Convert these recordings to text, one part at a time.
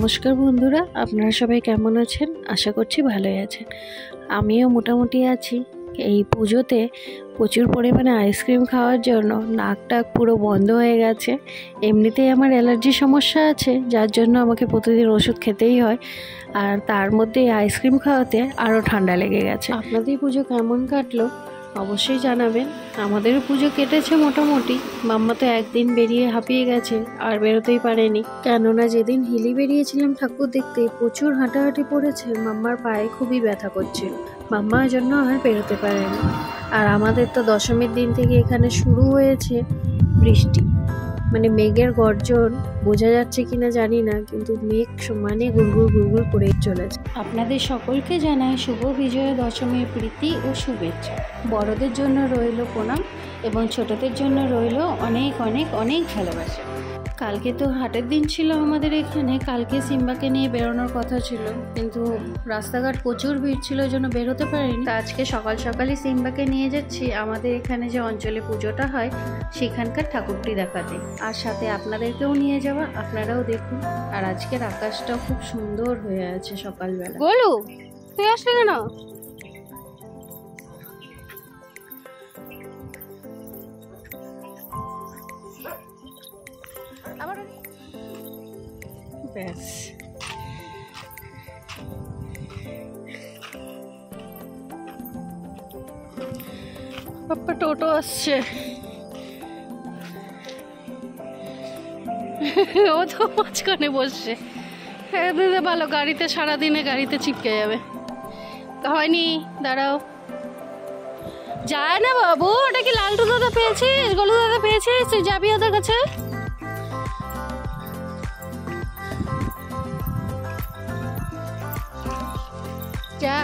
নমস্কার বন্ধুরা, আপনারা সবাই কেমন আছেন? আশা করছি ভালোই আছেন। আমিও মোটামুটি আছি। এই পুজোতে প্রচুর পরিমাণে আইসক্রিম খাওয়ার জন্য নাকটা পুরো বন্ধ হয়ে গেছে। এমনিতেই আমার অ্যালার্জি সমস্যা আছে, যার জন্য আমাকে প্রতিদিন ওষুধ খেতেই হয়, আর তার মধ্যে আইসক্রিম খাওয়াতে আরও ঠান্ডা লেগে গেছে। আপনাদের পুজো কেমন কাটলো অবশ্যই জানাবেন। আমাদেরও পুজো কেটেছে মোটামুটি। মাম্মা তো একদিন বেরিয়ে হাঁপিয়ে গেছে, আর বেরোতেই পারেনি, কেননা যেদিন হিলি বেরিয়েছিলাম ঠাকুর দেখতে প্রচুর হাঁটাহাঁটি পড়েছে। মাম্মার পায়ে খুবই ব্যথা করছিল, মাম্মার জন্য আর বেরোতে পারেনি। আর আমাদের তো দশমীর দিন থেকে এখানে শুরু হয়েছে বৃষ্টি, মানে মেঘের গর্জন। বোঝা যাচ্ছে কিনা জানি না, কিন্তু মেঘ সমানে গুড়গুড় গুড়গুড় করেই চলেছে। আপনাদের সকলকে জানাই শুভ বিজয়া দশমীর প্রীতি ও শুভেচ্ছা। বড়দের জন্য রইল প্রণাম এবং ছোটদের জন্য রইল অনেক অনেক অনেক ভালোবাসা। কালকে তো হাটের দিন ছিল আমাদের এখানে। কালকে সিম্বাকে নিয়ে বেরোনোর কথা ছিল, কিন্তু রাস্তাঘাট প্রচুর ভিড় ছিল, জন্য বেরোতে পারিনি। তা আজকে সকাল সকালই সিম্বাকে নিয়ে যাচ্ছি আমাদের এখানে যে অঞ্চলে পুজোটা হয় সেখানকার ঠাকুরটি দেখাতে, আর সাথে আপনাদেরকেও নিয়ে যাওয়া, আপনারাও দেখুন। আর আজকের আকাশটাও খুব সুন্দর হয়ে আছে সকালবেলা। বলো, তুই আসলে কেন? ব্যাস, পাপ্পা টোটো আসছে। ও তো মাঝখানে বসছে। ভালো, গাড়িতে সারাদিনে গাড়িতে চিপকে যাবে। হয়নি, দাঁড়াও। যায় না বাবু, ওটা কি লালটু দাদা পেয়েছিস, গোলু দাদা পেয়েছিস? তুই যাবি ওদের কাছে? যা।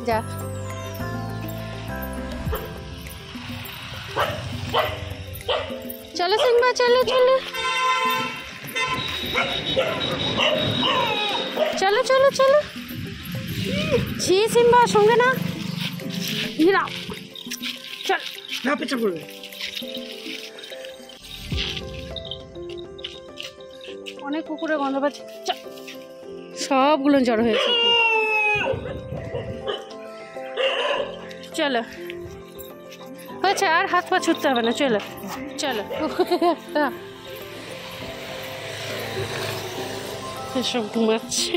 যা। চলো সিম্বা, চলো চলো চলো চলো চলো। জি সিম্বা, সঙ্গে না চল না, পেছন করবে। অনেক কুকুরের গন্ধ পাচ্ছে, সবগুলো জড়ো হয়েছে। চলো, হয়েছে, আর হাত পা ছুটতে হবে না। চলো চলো। এসব ঘুমাচ্ছে।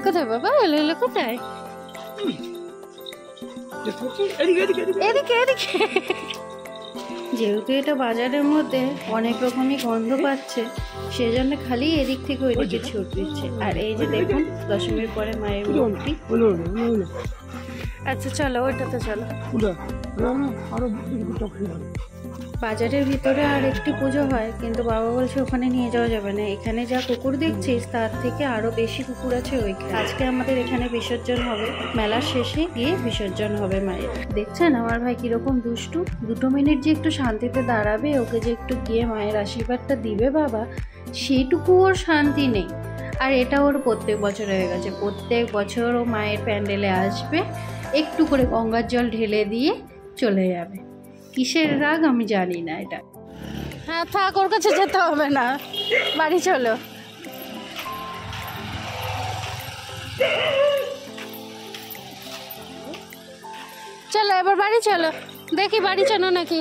কোথায় বাবা? এলো এলো, কোথায়? এদিকে এদিকে। যেহেতু এটা বাজারের মধ্যে অনেক রকমই গন্ধ পাচ্ছে, সেজন্য খালি এদিক থেকে ওইদিকে ছুট দিচ্ছে। আর এই যে দেখুন, দশমীর পরে মায়ের মূর্তি। আচ্ছা চলো, ওইটাতে চলো। বাজারের ভিতরে আর একটি পুজো হয়, কিন্তু বাবা বলছে ওখানে নিয়ে যাওয়া যাবে না। এখানে যা কুকুর দেখছিস তার থেকে আরো বেশি কুকুর আছে ওইখানে। আজকে আমাদের এখানে বিসর্জন হবে, মেলার শেষে গিয়ে বিসর্জন হবে মায়ের। দেখছেন আমার ভাই কিরকম দুষ্টু। 2 মিনিট যে একটু শান্তিতে দাঁড়াবে, ওকে যে একটু গিয়ে মায়ের আশীর্বাদটা দিবে বাবা, সেটুকু ওর শান্তি নেই। আর এটা ওর প্রত্যেক বছর হয়ে গেছে। প্রত্যেক বছর ও মায়ের প্যান্ডেলে আসবে, একটু করে গঙ্গার জল ঢেলে দিয়ে চলে যাবে। কিসের রাগ আমি জানি না এটা। হ্যাঁ থাক, ওর কাছে যেতে হবে না, বাড়ি চলো। চলো এবার বাড়ি চলো, দেখি বাড়ি চেনো নাকি।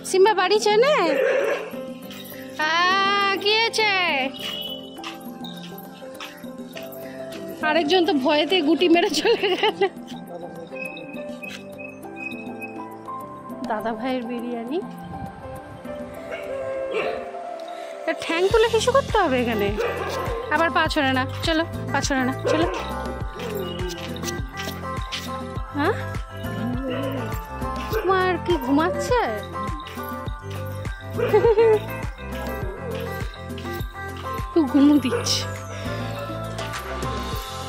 সিম্বা বাড়ি চেনে? কি হয়েছে? আরেকজন তো ভয়েতে গুটি মেরে চলে গেল। দাদা ভাইয়ের বিরিয়ানি। ঠ্যাং তুলে কিছু করতে হবে এখানে, আবার পা ছড়ে না। চলো, পা ছড়ে না, চলো। হ্যাঁ, তোমার কি ঘুমাচ্ছে? তো ঘুমু দিচ্ছে।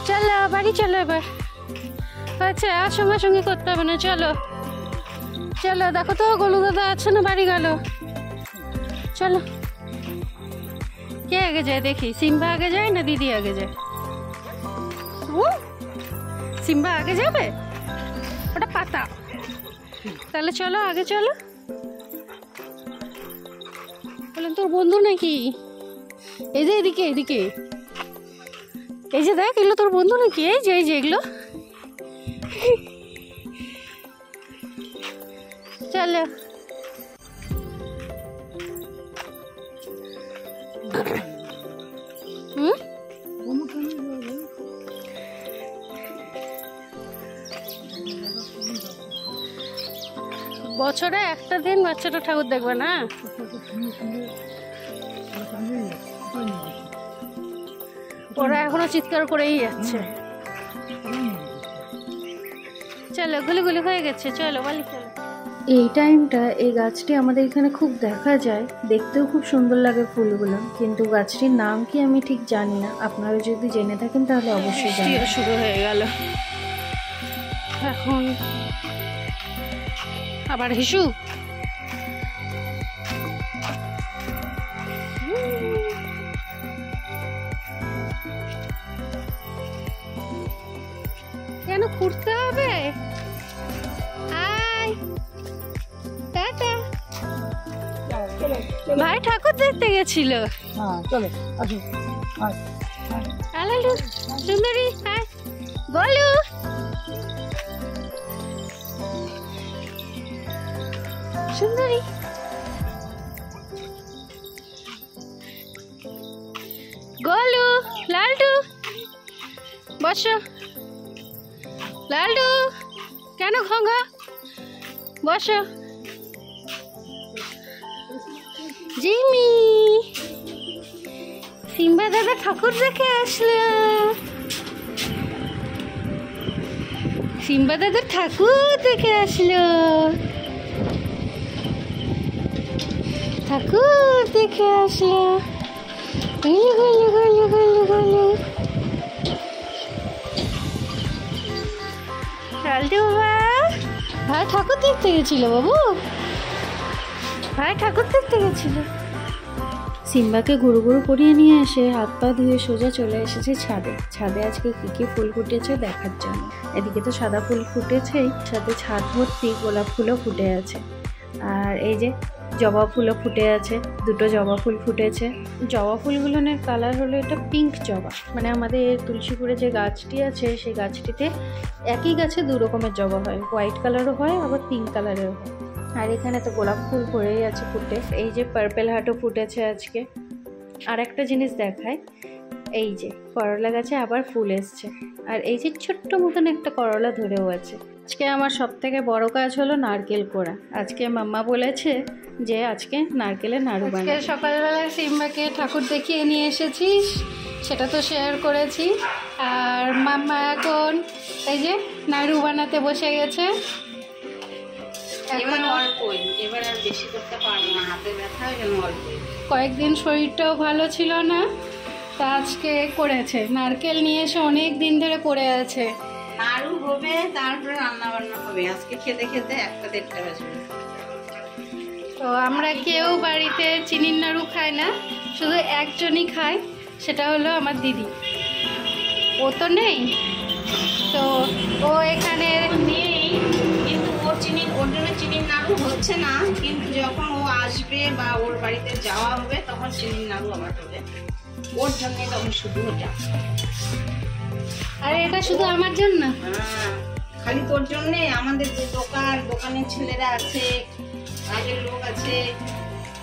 চলো বাড়ি চলো এবার। আচ্ছা আর সঙ্গে সঙ্গে করতে হবে না, চলো চলো। দেখো তো গোলু দাদা আছে না, বাড়ি গেল। চলো, কে আগে যায় দেখি? সিম্বা আগে যায় না দিদি আগে যায়? সিম্বা আগে যাবে, ওটা পাতা। তাহলে চলো আগে চলো। বলেন তোর বন্ধু নাকি? এই যে এদিকে এদিকে, এই যে দেখ, এগুলো তোর বন্ধু নাকি? এই যে এগুলো। চলো বছরে একটা দিন বাচ্চাটা ঠাকুর দেখবে না? ওরা এখনো চিৎকার করেই যাচ্ছে। চলো গুলি হয়ে গেছে, চলো বালি চলো। এই টাইমটা এই গাছটি আমাদের এখানে খুব দেখা যায়, দেখতেও খুব সুন্দর লাগে ফুলগুলো, কিন্তু গাছটির নাম কি আমি ঠিক জানি না। আপনারা যদি জেনে থাকেন তাহলে অবশ্যই জানেন। শুরু হয়ে গেল এখন আবার হিসু। কেন ঘুরতে হবে? ভাই ঠাকুর দেখতে গেছিল। সুন্দরী বলু, সুন্দরী গোলু, লালটু বসো। লালটু কেন খঙ্গা, বসো। জিমি, সিম্বা দাদা ঠাকুর দেখে আসলো। সিম্বা দাদা ঠাকুর দেখে আসলো, ঠাকুর দেখে আসলো। গলু গলু গলু গলু গলু। লালটু ভাই ঠাকুর দেখতে গেছিল বাবু, ভাই ঠাকুর দেখতে গেছিল। সিম্বাকে ঘুরু ঘুরু করিয়ে নিয়ে এসে হাত পা ধুয়ে সোজা চলে এসেছে ছাদে। ছাদে আজকে কী কী ফুল ফুটেছে দেখার জন্য। এদিকে তো সাদা ফুল ফুটেছেই, সাথে ছাদ ভর্তি গোলাপ ফুলও ফুটে আছে। আর এই যে জবা ফুলও ফুটে আছে, দুটো জবা ফুল ফুটেছে। জবা ফুলগুলোর কালার হলো এটা পিঙ্ক জবা, মানে আমাদের তুলসীপুরে যে গাছটি আছে সেই গাছটিতে একই গাছে দু রকমের জবা হয়, হোয়াইট কালারও হয় আবার পিঙ্ক কালারেরও হয়। আর এখানে তো গোলাপ ফুল পড়েই আছে ফুটে। এই যে পার্পেল হার্টও ফুটেছে আজকে। আর একটা জিনিস দেখায়, এই যে করলা গাছে আবার ফুল এসছে। আর এই যে ছোট্ট মতন একটা করলা ধরেও আছে। আজকে আমার সব থেকে বড় কাজ হলো নারকেল কোড়া। আজকে মাম্মা বলেছে যে আজকে নারকেলের নাড়ু বানাবো। আজকে সকালবেলা সিম্বাকে ঠাকুর দেখিয়ে নিয়ে এসেছিস, সেটা তো শেয়ার করেছি। আর মাম্মা এখন এই যে নাড়ু বানাতে বসে গেছে। এবার অল্পই, এবার আর বেশি করতে পারবো না, হাতে ব্যথা ওই জন্য অল্পই। কয়েকদিন শরীরটাও ভালো ছিল না, তা আজকে করেছে। নারকেল নিয়ে এসে অনেক দিন ধরে পড়ে আছে। নাড়ু হবে, তারপরে রান্না বান্না হবে। আজকে খেতে খেতে 1টা-1:30 বাজবে। তো আমরা কেউ বাড়িতে চিনির নাড়ু খাই না, শুধু একজনই খায়, সেটা হলো আমার দিদি। ও তো নেই, তো ও এখানে নেই, কিন্তু ওর জন্য চিনির নাড়ু হচ্ছে না। কিন্তু যখন ও আসবে বা ওর বাড়িতে যাওয়া হবে তখন চিনির নাড়ু আবার হবে, ওর জন্য তখন শুধু ওটা। আর এটা শুধু আমার জন্য? খালি তোর জন্যে। আমাদের যে দোকানের ছেলেরা আছে, কাজের লোক আছে,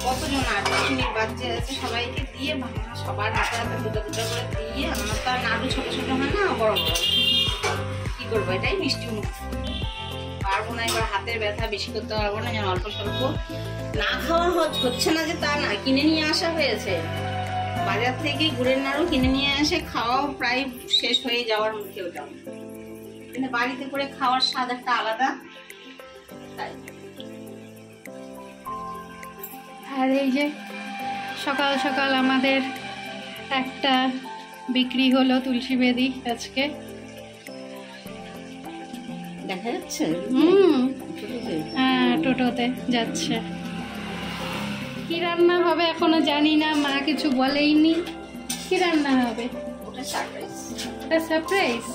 কতজন আছে, চিনির বাচ্চা আছে, সবাইকে দিয়ে সবার হাতে হাতে দুটো দুটো করে দিয়ে। আমার তো আর নাড়ু ছোট ছোট হয় না, বড় বড়। কি করবো, এটাই মিষ্টি মুখ। পারবো না, এবার হাতের ব্যথা বেশি করতে পারবো না, যেন অল্প স্বল্প না খাওয়া হচ্ছে না যে তা না, কিনে নিয়ে আসা হয়েছে বাজার থেকে। গুড়ের নাড়ু কিনে নিয়ে এসে খাওয়াও প্রায় শেষ হয়ে যাওয়ার মুখে ওটা, কিন্তু বাড়িতে করে খাওয়ার স্বাদ একটা আলাদা। তাই আর এই যে সকাল সকাল আমাদের একটা বিক্রি হলো তুলসী বেদি আজকে। দেখা যাচ্ছে হ্যাঁ, টোটোতে যাচ্ছে। কি রান্না হবে এখনো জানি না, মা কিছু বলেইনি। কি রান্না হবে? ওটা সারপ্রাইজ। ওটা সারপ্রাইজ।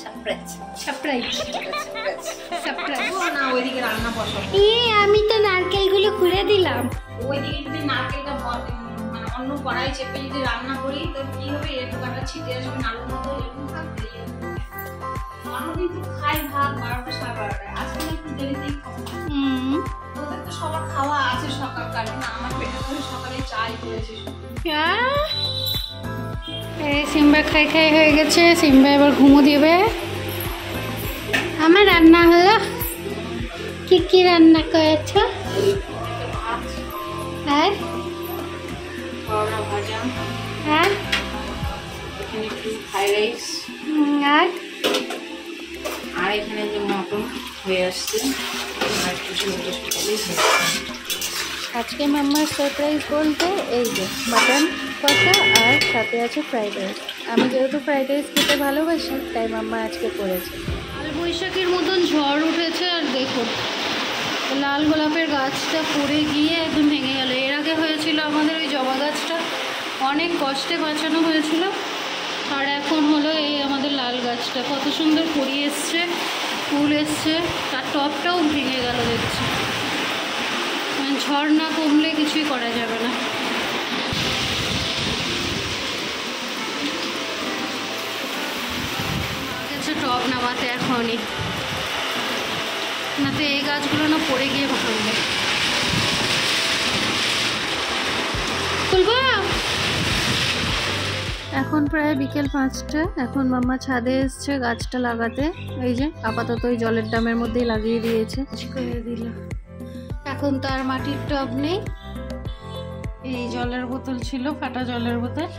সারপ্রাইজ সারপ্রাইজ সারপ্রাইজ না, ওইদিকে রান্না বসাবো। আমি তো নারকেলগুলো খুলে দিলাম। ওইদিকে যদি নারকেলটা মানে অন্য কড়াই চেপে যদি রান্না করি তো কি হবে, এরকম কাটা ছিটে আসবে নাড়ুর মতো, এরকম থাকবে। অন্যদিন তো খাই ভাত 12টা 12:30টায়, আজকে একটু দেরিতেই খাবো। ওদের তো সবার খাওয়া আছে সকালকার, না আমার পেটে করে সকালে চাই করেছে। সিম্বা খাই খাই হয়ে গেছে, সিম্বা এবার ঘুমো দিবে। আমার রান্না হলো। কি কি রান্না করেছ? আর করলা ভাজা, আর এখানে একটু ফ্রাইড রাইস, আর এখানে যে মটন হয়ে আসছে, আর কিছু আজকে মাম্মার সারপ্রাইজ বলতে এই যে মাটন কষা আর সাথে আছে ফ্রাইড রাইস। আমি যেহেতু ফ্রাইড রাইস খেতে ভালোবাসি তাই মাম্মা আজকে করেছে। লাল বৈশাখীর মতন ঝড় উঠেছে, আর দেখুন লাল গোলাপের গাছটা পড়ে গিয়ে একদম ভেঙে গেল। এর আগে হয়েছিল আমাদের ওই জবা গাছটা, অনেক কষ্টে বাঁচানো হয়েছিল। আর এখন হলো এই আমাদের লাল গাছটা, কত সুন্দর কুড়ি এসছে, ফুল এসছে, তার টপটাও ভেঙে গেল দেখছি। ঝড় না কমলে কিছুই করা যাবে না। গেছে টব নামাতে এখনই, না তো এই গাছগুলো না পড়ে গিয়ে ভাঙবে। খুলবো। এখন প্রায় বিকেল 5টা। এখন মাম্মা ছাদে এসছে গাছটা লাগাতে। এই যে আপাতত ওই জলের ড্রামের মধ্যেই লাগিয়ে দিয়েছে, করে দিল। এখন তো আর মাটির টব নেই, এই জলের বোতল ছিল, ফাটা জলের বোতল,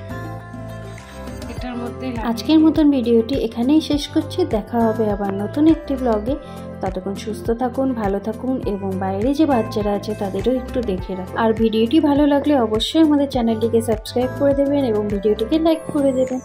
এটার মধ্যে। আজকের মতন ভিডিওটি এখানেই শেষ করছি। দেখা হবে আবার নতুন একটি ব্লগে। ততক্ষণ সুস্থ থাকুন, ভালো থাকুন, এবং বাইরে যে বাচ্চারা আছে তাদেরও একটু দেখে রাখুন। আর ভিডিওটি ভালো লাগলে অবশ্যই আমাদের চ্যানেলটিকে সাবস্ক্রাইব করে দেবেন এবং ভিডিওটিকে লাইক করে দেবেন।